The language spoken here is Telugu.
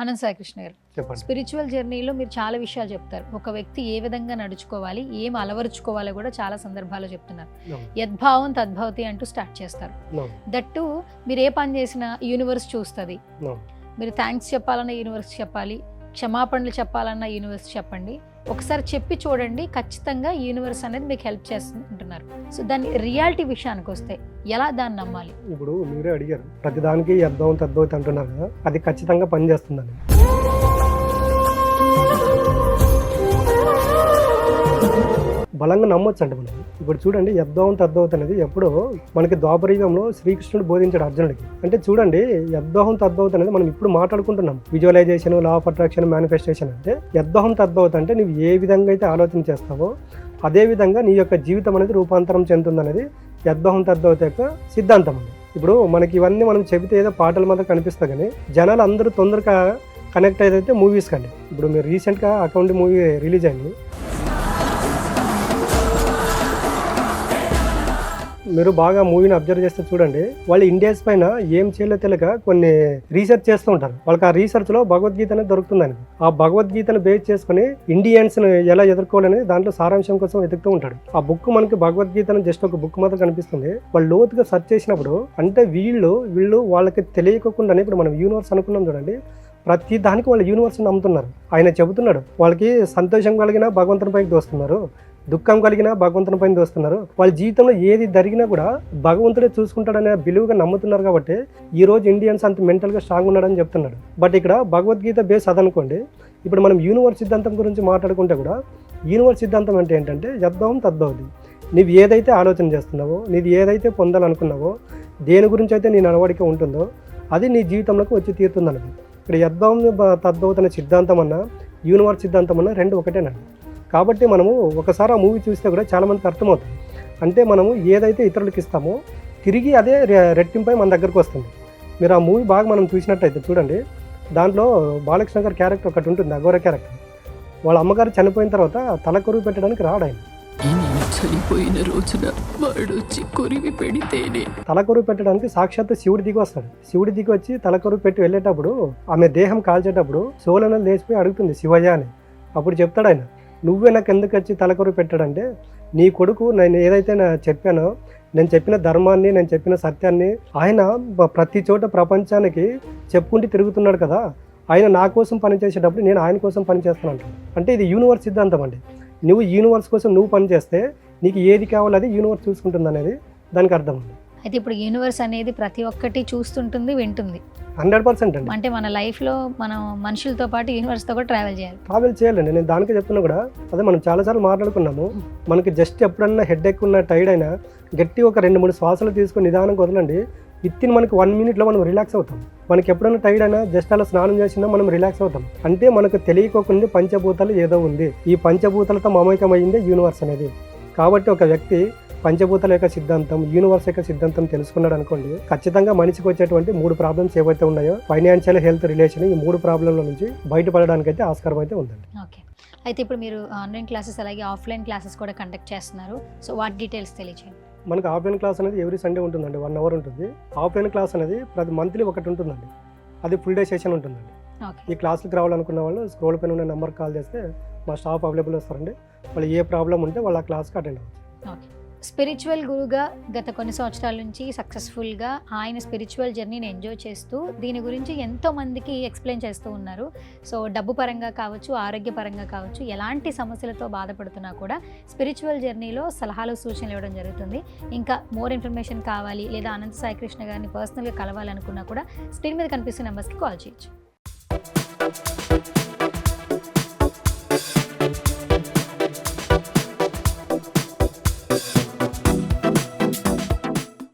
అనంత సాయి కృష్ణ గారు, చెప్పండి. స్పిరిచువల్ జర్నీలో మీరు చాలా విషయాలు చెప్తారు. ఒక వ్యక్తి ఏ విధంగా నడుచుకోవాలి, ఏం అలవరుచుకోవాలో కూడా చాలా సందర్భాల్లో చెప్తున్నారు. యద్భావం తద్భవతి అంటూ స్టార్ట్ చేస్తారు. దట్టు మీరు ఏ పని చేసినా యూనివర్స్ చూస్తుంది. మీరు థ్యాంక్స్ చెప్పాలన్న యూనివర్స్ చెప్పాలి, క్షమాపణలు చెప్పాలన్న యూనివర్స్ చెప్పండి, ఒకసారి చెప్పి చూడండి, ఖచ్చితంగా యూనివర్స్ అనేది మీకు హెల్ప్ చేస్తుంటున్నారు. సో దాని రియాలిటీ విషయానికి వస్తే ఎలా దాన్ని నమ్మాలి? ఇప్పుడు మీరే అడిగారు, ప్రతిదానికి యద్భావం తద్భవతి అంటున్నారు కదా, అది ఖచ్చితంగా పనిచేస్తుందని. బలంగా నమ్మొచ్చు అండి మనం. ఇప్పుడు చూడండి, యద్భావం తద్భవతి అనేది ఎప్పుడో మనకి ద్వాపరయుగంలో శ్రీకృష్ణుడు బోధించాడు అర్జునుడికి. అంటే చూడండి, యద్భావం తద్భవతి అనేది మనం ఇప్పుడు మాట్లాడుకుంటున్నాం. Visualisation, law of attraction, manifestation. అంటే యద్భావం తద్భవతి అంటే నువ్వు ఏ విధంగా అయితే ఆలోచన చేస్తావో అదే విధంగా నీ యొక్క జీవితం అనేది రూపాంతరం చెందుతుందనేది యద్భావం తద్భవతి యొక్క సిద్ధాంతం అండి. ఇప్పుడు మనకి ఇవన్నీ మనం చెబితే ఏదో పాటల మాత్రం కనిపిస్తాయి, కానీ జనాలు అందరూ తొందరగా కనెక్ట్ అయితే మూవీస్ కండి. ఇప్పుడు మీరు రీసెంట్గా అకౌంట్ మూవీ రిలీజ్ అయింది, మీరు బాగా మూవీని అబ్జర్వ్ చేస్తే చూడండి, వాళ్ళు ఇండియాస్ పైన ఏం చేయాలో తెలియక కొన్ని రీసెర్చ్ చేస్తూ ఉంటారు. వాళ్ళకి ఆ రీసెర్చ్లో భగవద్గీత అనేది దొరుకుతుందని, ఆ భగవద్గీతను బేస్ చేసుకుని ఇండియన్స్ని ఎలా ఎదుర్కోవాలని దాంట్లో సారాంశం కోసం వెతుకుతూ ఉంటాడు. ఆ బుక్ మనకి భగవద్గీతను జస్ట్ ఒక బుక్ మాత్రం కనిపిస్తుంది. వాళ్ళు లోతుగా సెర్చ్ చేసినప్పుడు అంటే వీళ్ళు వాళ్ళకి తెలియకుండానే, ఇప్పుడు మనం యూనివర్స్ అనుకున్నాం చూడండి, ప్రతి దానికి వాళ్ళు యూనివర్స్ని నమ్ముతున్నారు. ఆయన చెబుతున్నాడు, వాళ్ళకి సంతోషం కలిగినా భగవంతుని పైకి దోస్తున్నారు, దుఃఖం కలిగినా భగవంతుని పైన దోస్తున్నారు. వాళ్ళ జీవితంలో ఏది జరిగినా కూడా భగవంతుడే చూసుకుంటాడనే బిలువుగా నమ్ముతున్నారు. కాబట్టి ఈ రోజు ఇండియన్స్ అంత మెంటల్గా స్ట్రాంగ్ ఉన్నాడని చెప్తున్నాడు. బట్ ఇక్కడ భగవద్గీత బేస్ అదనుకోండి. ఇప్పుడు మనం యూనివర్స్ సిద్ధాంతం గురించి మాట్లాడుకుంటే కూడా యూనివర్స్ సిద్ధాంతం అంటే ఏంటంటే యద్భావం తద్భవతి. నీవు ఏదైతే ఆలోచన చేస్తున్నావో, నీది ఏదైతే పొందాలనుకున్నావో, దేని గురించి అయితే నీ నడవడిక ఉంటుందో అది నీ జీవితంలోకి వచ్చి తీరుతుందన్నది. ఇక్కడ యద్భావం తద్భవతి అనే సిద్ధాంతం అన్నా యూనివర్స్ సిద్ధాంతం అన్నా రెండు ఒకటేనండి. కాబట్టి మనము ఒకసారి ఆ మూవీ చూస్తే కూడా చాలామందికి అర్థమవుతుంది. అంటే మనము ఏదైతే ఇతరులకు ఇస్తామో తిరిగి అదే రెట్టింపై మన దగ్గరకు వస్తుంది. మీరు ఆ మూవీ బాగా మనం చూసినట్టయితే చూడండి, దాంట్లో బాలకృష్ణ గారి క్యారెక్టర్ ఒకటి ఉంటుంది, అఘోర క్యారెక్టర్. వాళ్ళ అమ్మగారు చనిపోయిన తర్వాత తల కొరువు పెట్టడానికి రాడు ఆయన. తల కొరువు పెట్టడానికి సాక్షాత్ శివుడి దిగి వస్తాడు. శివుడి దిగి వచ్చి తల కొరువు పెట్టి వెళ్ళేటప్పుడు ఆమె దేహం కాల్చేటప్పుడు సోలన లేచిపోయి అడుగుతుంది శివయ్య అని. అప్పుడు చెప్తాడు ఆయన, నువ్వే నాకు ఎందుకు వచ్చి తలకొరు పెట్టాడంటే, నీ కొడుకు నేను ఏదైతే చెప్పానో, నేను చెప్పిన ధర్మాన్ని, నేను చెప్పిన సత్యాన్ని ఆయన ప్రతి చోట ప్రపంచానికి చెప్పుకుంటూ తిరుగుతున్నాడు కదా, ఆయన నా కోసం పనిచేసేటప్పుడు నేను ఆయన కోసం పనిచేస్తాను అంటే ఇది యూనివర్స్ సిద్ధాంతం అండి. నువ్వు యూనివర్స్ కోసం నువ్వు పనిచేస్తే నీకు ఏది కావాలో అది యూనివర్స్ చూసుకుంటుంది అనేది దానికి అర్థం ఉంది. అయితే ఇప్పుడు యూనివర్స్ అనేది ప్రతి ఒక్కటి చూస్తుంటుంది, వింటుంది. 100% అండి. అంటే మన లైఫ్లో మనం మనుషులతో పాటు యూనివర్స్తో కూడా ట్రావెల్ చేయాలండి. నేను దానికి చెప్తున్నా కూడా అదే మనం చాలాసార్లు మాట్లాడుకున్నాము. మనకి జస్ట్ ఎప్పుడన్నా హెడ్ ఎక్ ఉన్న టైర్డ్ అయినా గట్టి ఒక 2-3 శ్వాసలు తీసుకొని నిదానంగా వదలండి, విత్తిన్ మనకి 1 మినిట్లో మనం రిలాక్స్ అవుతాం. మనకి ఎప్పుడైనా టైర్డ్ అయినా జస్ట్ అలా స్నానం చేసినా మనం రిలాక్స్ అవుతాం. అంటే మనకు తెలియకోకుండా పంచభూతాలు ఏదో ఉంది, ఈ పంచభూతాలతో మమేకమైందే యూనివర్స్ అనేది. కాబట్టి ఒక వ్యక్తి పంచభూతాల యొక్క సిద్ధాంతం, యూనివర్స్ యొక్క సిద్ధాంతం తెలుసుకున్నాడు అనుకోండి, ఖచ్చితంగా మనిషికి వచ్చేటువంటి 3 ప్రాబ్లమ్స్ ఏవైతే ఉన్నాయో, ఫైనాన్షియల్, హెల్త్, రిలేషన్, ఈ 3 ప్రాబ్లంల నుంచి బయటపడడానికి అయితే ఆస్కారం అయితే ఉందండి. ఓకే, అయితే ఇప్పుడు మీరు ఆన్లైన్ క్లాసెస్ అలాగే ఆఫ్లైన్ క్లాసెస్ కూడా కండక్ట్ చేస్తున్నారు. సో వాటి డీటెయిల్స్ తెలియజేయండి. మనకు ఆఫ్లైన్ క్లాస్ అనేది ఎవ్రీ సండే ఉంటుందండి, 1 అవర్ ఉంటుంది. ఆఫ్లైన్ క్లాస్ అనేది ప్రతి మంత్లీ ఒకటి ఉంటుందండి, అది ఫుల్ డే సెషన్ ఉంటుందండి. ఈ క్లాస్కి రావాలనుకున్న వాళ్ళు స్క్రోల్ పైన ఉన్న నెంబర్కి కాల్ చేస్తే మా స్టాఫ్ అవైలబుల్ వస్తారండి. వాళ్ళు ఏ ప్రాబ్లం ఉంటే వాళ్ళు ఆ క్లాస్కి అటెండ్ అవ్వచ్చు. ఓకే, స్పిరిచువల్ గురుగా గత కొన్ని సంవత్సరాల నుంచి సక్సెస్ఫుల్గా ఆయన స్పిరిచువల్ జర్నీని ఎంజాయ్ చేస్తూ దీని గురించి ఎంతో మందికి ఎక్స్ప్లెయిన్ చేస్తూ ఉన్నారు. సో డబ్బు పరంగా కావచ్చు, ఆరోగ్యపరంగా కావచ్చు, ఎలాంటి సమస్యలతో బాధపడుతున్నా కూడా స్పిరిచువల్ జర్నీలో సలహాలు, సూచనలు ఇవ్వడం జరుగుతుంది. ఇంకా మోర్ ఇన్ఫర్మేషన్ కావాలి లేదా అనంత సాయి కృష్ణ గారిని పర్సనల్గా కలవాలనుకున్నా కూడా స్క్రీన్ మీద కనిపిస్తున్న నెంబర్స్కి కాల్ చేయొచ్చు.